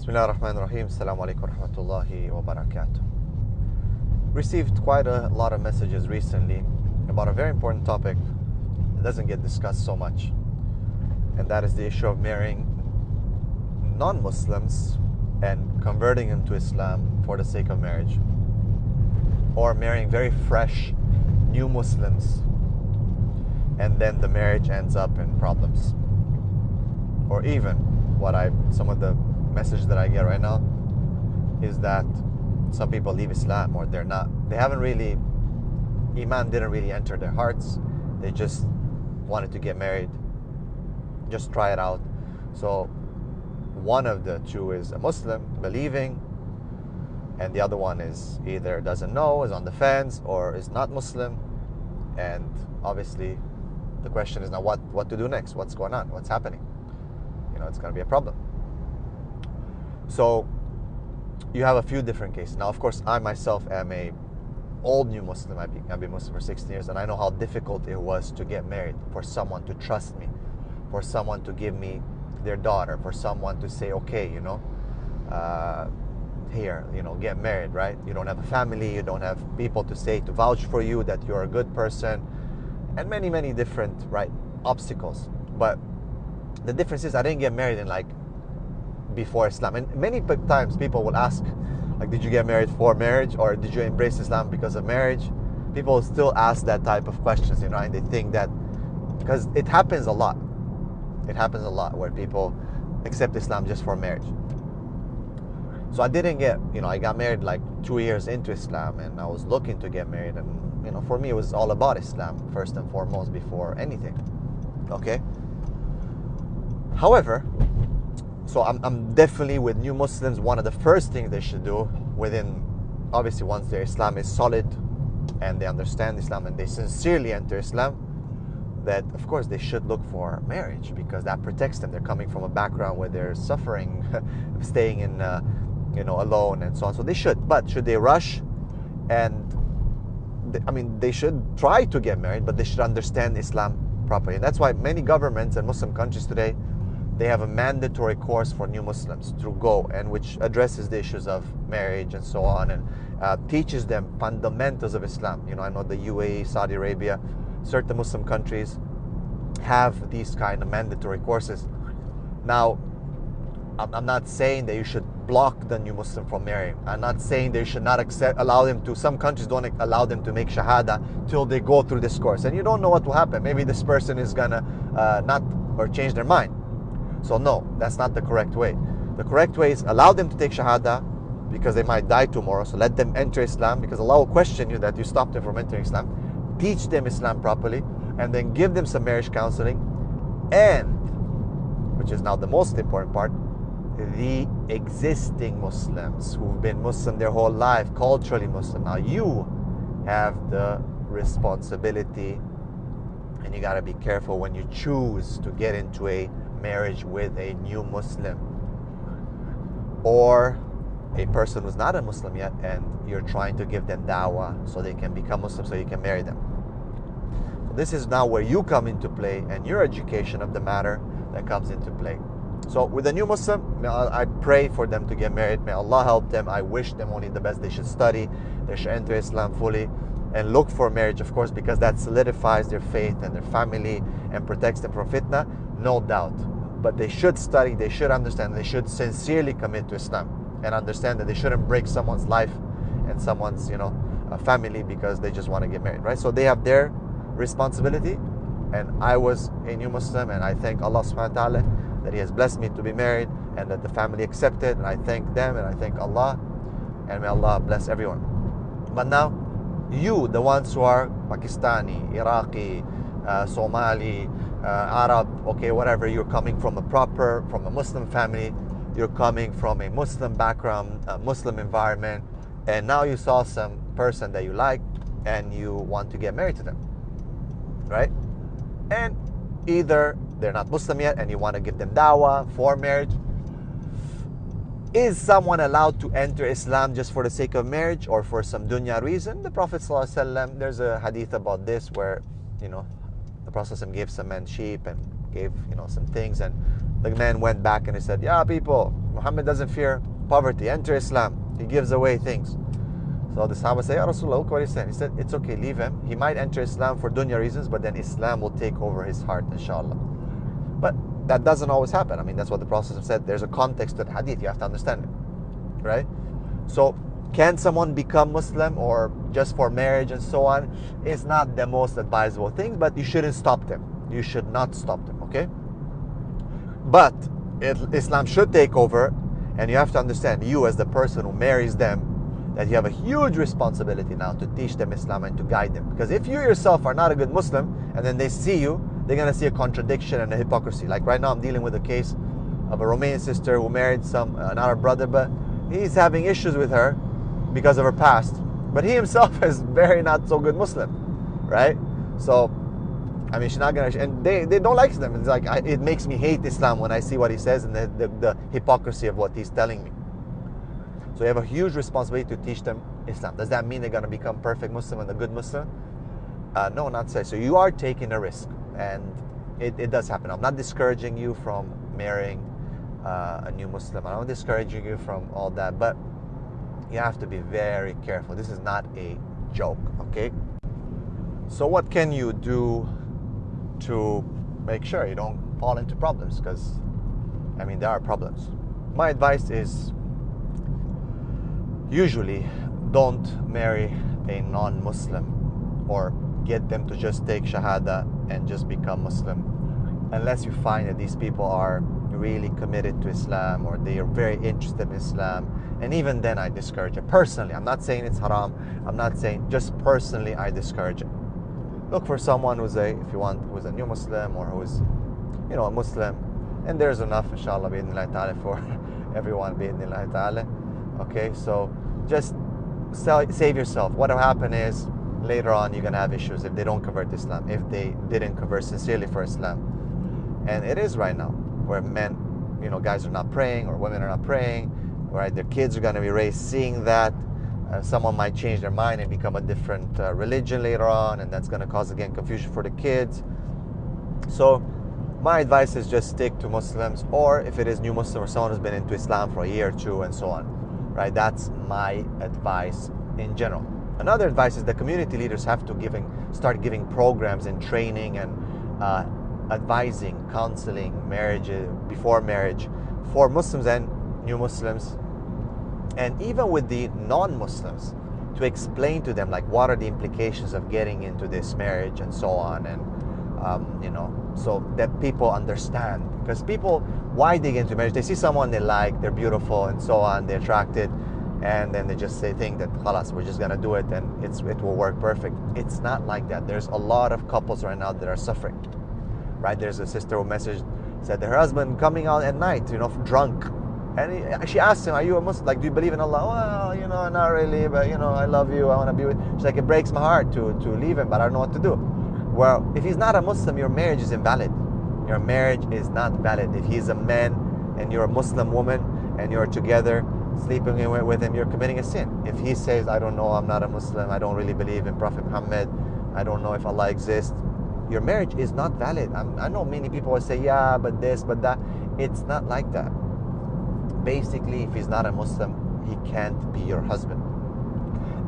Bismillah ar-Rahman ar-Rahim. Assalamu alaikum wa rahmatullahi wa barakatuh. Received quite a lot of messages recently about a very important topic that doesn't get discussed so much, and that is the issue of marrying non-Muslims and converting them to Islam for the sake of marriage, or marrying very fresh new Muslims and then the marriage ends up in problems. Or even some of the messages that I get right now is that some people leave Islam, or they haven't really, Iman didn't really enter their hearts. They just wanted to get married, just try it out. So one of the two is a Muslim, believing, and the other one is either doesn't know, is on the fence, or is not Muslim. And obviously the question is now what to do next, what's going on, what's happening. It's going to be a problem. So you have a few different cases. Now, of course, I myself am a old new Muslim. I've been Muslim for 16 years, and I know how difficult it was to get married, for someone to trust me, for someone to give me their daughter, for someone to say, okay, here, get married, right? You don't have a family, you don't have people to vouch for you that you're a good person, and many, many different, right, obstacles. But the difference is I didn't get married in before Islam. And many times people will ask, did you get married for marriage, or did you embrace Islam because of marriage? People still ask that type of questions, and they think that, because it happens a lot. It happens a lot where people accept Islam just for marriage. So I didn't get, I got married 2 years into Islam, and I was looking to get married, and for me it was all about Islam first and foremost before anything. Okay? However, so I'm definitely with new Muslims, one of the first things they should do obviously once their Islam is solid and they understand Islam and they sincerely enter Islam, that of course they should look for marriage, because that protects them. They're coming from a background where they're suffering, staying in, alone and so on. So they should, but should they rush? And they should try to get married, but they should understand Islam properly. And that's why many governments and Muslim countries today, they have a mandatory course for new Muslims to go, and which addresses the issues of marriage and so on, and teaches them fundamentals of Islam. I know the UAE, Saudi Arabia, certain Muslim countries have these kind of mandatory courses. Now, I'm not saying that you should block the new Muslim from marrying. I'm not saying they should not allow them to. Some countries don't allow them to make shahada till they go through this course, and you don't know what will happen. Maybe this person is gonna not or change their mind. So no, that's not the correct way. The correct way is allow them to take shahada, because they might die tomorrow. So let them enter Islam, because Allah will question you that you stopped them from entering Islam. Teach them Islam properly, and then give them some marriage counseling. And, which is now the most important part, the existing Muslims who've been Muslim their whole life, culturally Muslim, now you have the responsibility, and you got to be careful when you choose to get into a marriage with a new Muslim, or a person who's not a Muslim yet, and you're trying to give them dawah so they can become Muslim, so you can marry them. So this is now where you come into play, and your education of the matter that comes into play. So with a new Muslim, I pray for them to get married. May Allah help them. I wish them only the best. They should study, they should enter Islam fully, and look for marriage, of course, because that solidifies their faith and their family and protects them from fitna, no doubt. But they should study, they should understand, they should sincerely commit to Islam, and understand that they shouldn't break someone's life and someone's, family, because they just want to get married, right? So they have their responsibility, and I was a new Muslim, and I thank Allah subhanahu wa ta'ala that He has blessed me to be married, and that the family accepted, and I thank them, and I thank Allah, and may Allah bless everyone. But now, you, the ones who are Pakistani, Iraqi, Somali, Arab, okay, whatever, you're coming from a Muslim family, you're coming from a Muslim background, a Muslim environment, and now you saw some person that you like, and you want to get married to them, right? And either they're not Muslim yet, and you want to give them dawah for marriage. Is someone allowed to enter Islam just for the sake of marriage, or for some dunya reason? The Prophet ﷺ, there's a hadith about this where, the Prophet ﷺ gave some men sheep and gave, some things, and the man went back and he said, yeah, people, Muhammad doesn't fear poverty. Enter Islam. He gives away things. So the Sahaba say, Ya Rasulullah, look what he's saying. He said, it's okay, leave him. He might enter Islam for dunya reasons, but then Islam will take over his heart, inshallah. But that doesn't always happen. I mean, that's what the Prophet said. There's a context to the hadith. You have to understand it, right? So can someone become Muslim or just for marriage and so on? It's not the most advisable thing, but you shouldn't stop them. You should not stop them, okay? But Islam should take over, and you have to understand, you as the person who marries them, that you have a huge responsibility now to teach them Islam and to guide them. Because if you yourself are not a good Muslim, and then they see you, they're going to see a contradiction and a hypocrisy. Like right now, I'm dealing with a case of a Romanian sister who married an Arab brother, but he's having issues with her because of her past. But he himself is very not so good Muslim, right? So, I mean, she's not going to, and they don't like them. It's like, it makes me hate Islam when I see what he says and the hypocrisy of what he's telling me. So you have a huge responsibility to teach them Islam. Does that mean they're going to become perfect Muslim and a good Muslim? No, not so. So you are taking a risk, and it does happen. I'm not discouraging you from marrying a new Muslim. I'm not discouraging you from all that, but you have to be very careful. This is not a joke, okay? So what can you do to make sure you don't fall into problems? Because, I mean, there are problems. My advice is, usually don't marry a non-Muslim or get them to just take Shahada and just become Muslim unless you find that these people are really committed to Islam or they are very interested in Islam. And even then I discourage it. Personally, I'm not saying it's haram. I'm not saying, just personally I discourage it. Look for someone who's a new Muslim or who's, a Muslim. And there's enough, inshallah, bi'idhnillahi ta'ala, for everyone, bi'idhnillahi ta'ala. Okay, so just save yourself. What will happen is later on you're going to have issues if they don't convert to Islam, if they didn't convert sincerely for Islam. And it is right now where men, guys are not praying or women are not praying, right? Their kids are going to be raised seeing that. Someone might change their mind and become a different religion later on, and that's going to cause, again, confusion for the kids. So my advice is just stick to Muslims, or if it is new Muslim or someone who's been into Islam for a year or two and so on. Right, that's my advice in general. Another advice is the community leaders have to start giving programs and training and advising, counseling, marriage, before marriage, for Muslims and new Muslims, and even with the non-Muslims, to explain to them, like, what are the implications of getting into this marriage and so on, and so that people understand. Because people, why they get into marriage, they see someone they like, they're beautiful and so on, they're attracted, and then they just think that, khalas, we're just gonna do it and it will work perfect. It's not like that. There's a lot of couples right now that are suffering, right? There's a sister who messaged, said that her husband coming out at night, drunk, and she asked him, are you a Muslim? Like, do you believe in Allah? Well, not really, but I love you, I want to be with. She's like, it breaks my heart to leave him, but I don't know what to do. Well, if he's not a Muslim, your marriage is invalid. Your marriage is not valid. If he's a man and you're a Muslim woman and you're together sleeping with him, you're committing a sin. If he says, I don't know, I'm not a Muslim, I don't really believe in Prophet Muhammad, I don't know if Allah exists, your marriage is not valid. I know many people will say, yeah, but this, but that. It's not like that. Basically, if he's not a Muslim, he can't be your husband.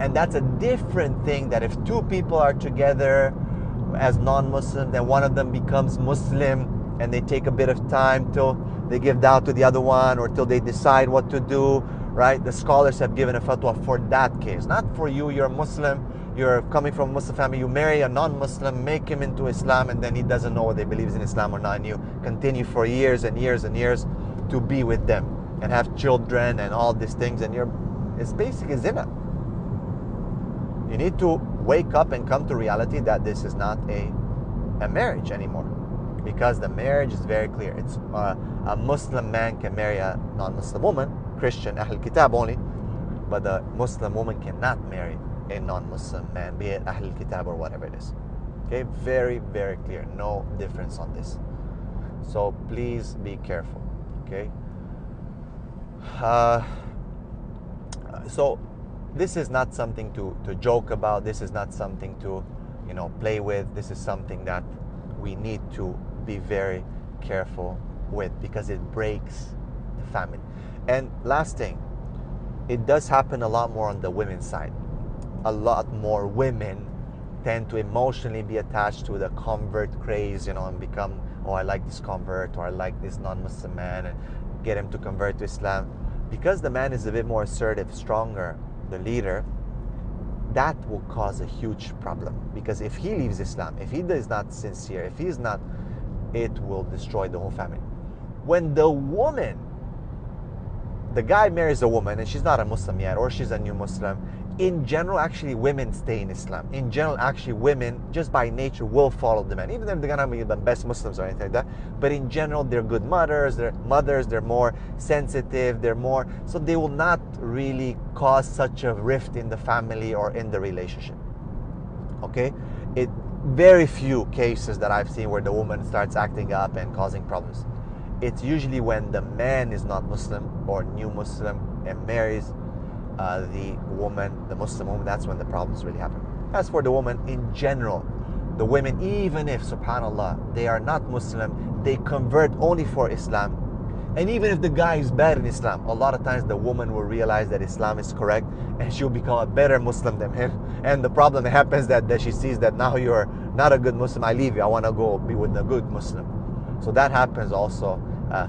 And that's a different thing, that if two people are together as non-Muslim, then one of them becomes Muslim and they take a bit of time till they give dawah to the other one or till they decide what to do, right? The scholars have given a fatwa for that case. Not for you, you're a Muslim, you're coming from a Muslim family, you marry a non-Muslim, make him into Islam, and then he doesn't know whether he believes in Islam or not, and you continue for years and years and years to be with them and have children and all these things, and it's basically zina. You need to wake up and come to reality that this is not a marriage anymore, because the marriage is very clear. It's a Muslim man can marry a non-Muslim woman, Christian, Ahl Kitab only, but the Muslim woman cannot marry a non-Muslim man, be it Ahl Kitab or whatever it is. Okay, very, very clear. No difference on this. So please be careful. Okay. So this is not something to joke about. This is not something to, play with. This is something that we need to be very careful with, because it breaks the family. And last thing, it does happen a lot more on the women's side. A lot more women tend to emotionally be attached to the convert craze, and become, oh, I like this convert, or I like this non-Muslim man, and get him to convert to Islam. Because the man is a bit more assertive, stronger, the leader, that will cause a huge problem. Because if he leaves Islam, if he is not sincere, if he is not, it will destroy the whole family. When the guy marries a woman and she's not a Muslim yet, or she's a new Muslim, in general, actually, women stay in Islam. In general, actually, women, just by nature, will follow the man, even if they're gonna be the best Muslims or anything like that. But in general, they're good mothers, they're more sensitive, so they will not really cause such a rift in the family or in the relationship. Okay? Very few cases that I've seen where the woman starts acting up and causing problems. It's usually when the man is not Muslim or new Muslim and marries the Muslim woman, that's when the problems really happen. As for the woman in general, the women, even if, subhanAllah, they are not Muslim, they convert only for Islam. And even if the guy is bad in Islam, a lot of times the woman will realize that Islam is correct and she'll become a better Muslim than him. And the problem that happens that she sees that now you're not a good Muslim, I leave you, I want to go be with a good Muslim. So that happens also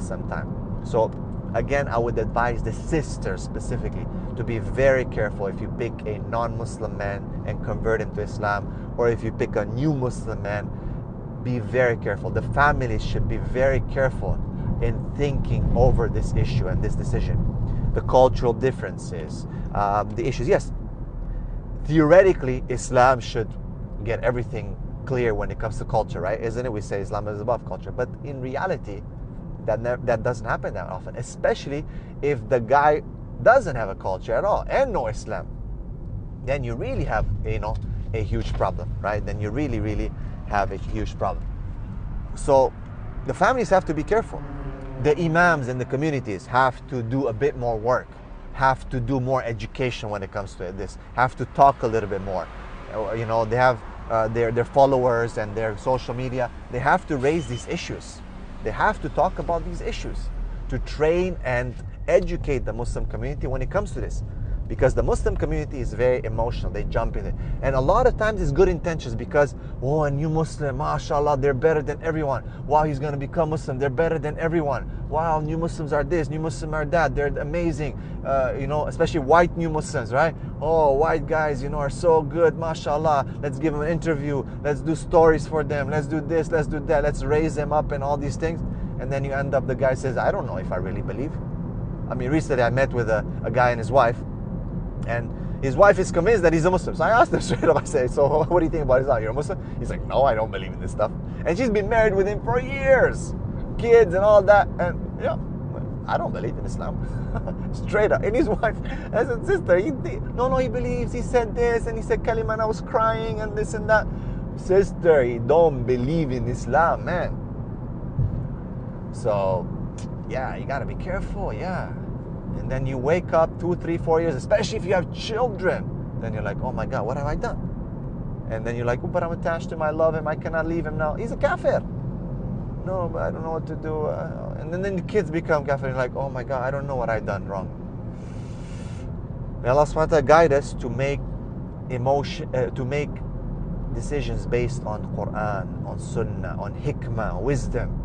sometimes. So again, I would advise the sisters specifically to be very careful if you pick a non-Muslim man and convert him to Islam, or if you pick a new Muslim man, be very careful. The families should be very careful in thinking over this issue and this decision. The cultural differences, the issues. Yes, theoretically, Islam should get everything clear when it comes to culture, right? Isn't it? We say Islam is above culture, but in reality, that doesn't happen that often, especially if the guy doesn't have a culture at all and no Islam. Then you really have a huge problem, right? Then you really have a huge problem. So the families have to be careful. The imams in the communities have to do a bit more work, have to do more education when it comes to this, have to talk a little bit more. They have their followers and their social media, they have to raise these issues. They have to talk about these issues to train and educate the Muslim community when it comes to this. Because the Muslim community is very emotional, they jump in it. And a lot of times it's good intentions because, oh, a new Muslim, mashallah, they're better than everyone. Wow, he's going to become Muslim, they're better than everyone. Wow, new Muslims are this, new Muslims are that, they're amazing. Especially white new Muslims, right? Oh, white guys, are so good, mashallah. Let's give them an interview, let's do stories for them, let's do this, let's do that, let's raise them up and all these things. And then you end up, the guy says, I don't know if I really believe. I mean, recently I met with a guy and his wife, and his wife is convinced that he's a Muslim. So I asked him straight up, I say, so what do you think about Islam? You're a Muslim? He's like, no, I don't believe in this stuff. And she's been married with him for years, kids and all that. And I don't believe in Islam. Straight up. And his wife, as a sister, he believes, he said this, and he said kalima, and I was crying, and this and that. Sister, he don't believe in Islam, man. So, you gotta be careful, And then you wake up 2, 3, 4 years, especially if you have children. Then you're like, oh my God, what have I done? And then you're like, oh, but I'm attached to him, I love him, I cannot leave him now. He's a kafir. No, but I don't know what to do. And then the kids become kafir. And you're like, oh my God, I don't know what I've done wrong. May Allah subhanahu wa ta'ala guide us to make decisions based on Quran, on Sunnah, on hikmah, on wisdom.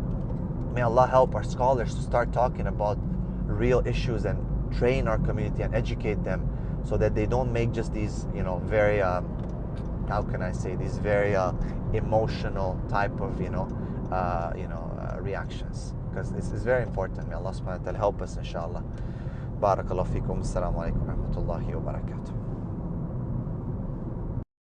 May Allah help our scholars to start talking about real issues and train our community and educate them so that they don't make just these, very, these very emotional type of, reactions. Because this is very important. May Allah subhanahu wa ta'ala help us, inshallah. Barakallahu feekum. Assalamu alaikum wa rahmatullahi wa barakatuh.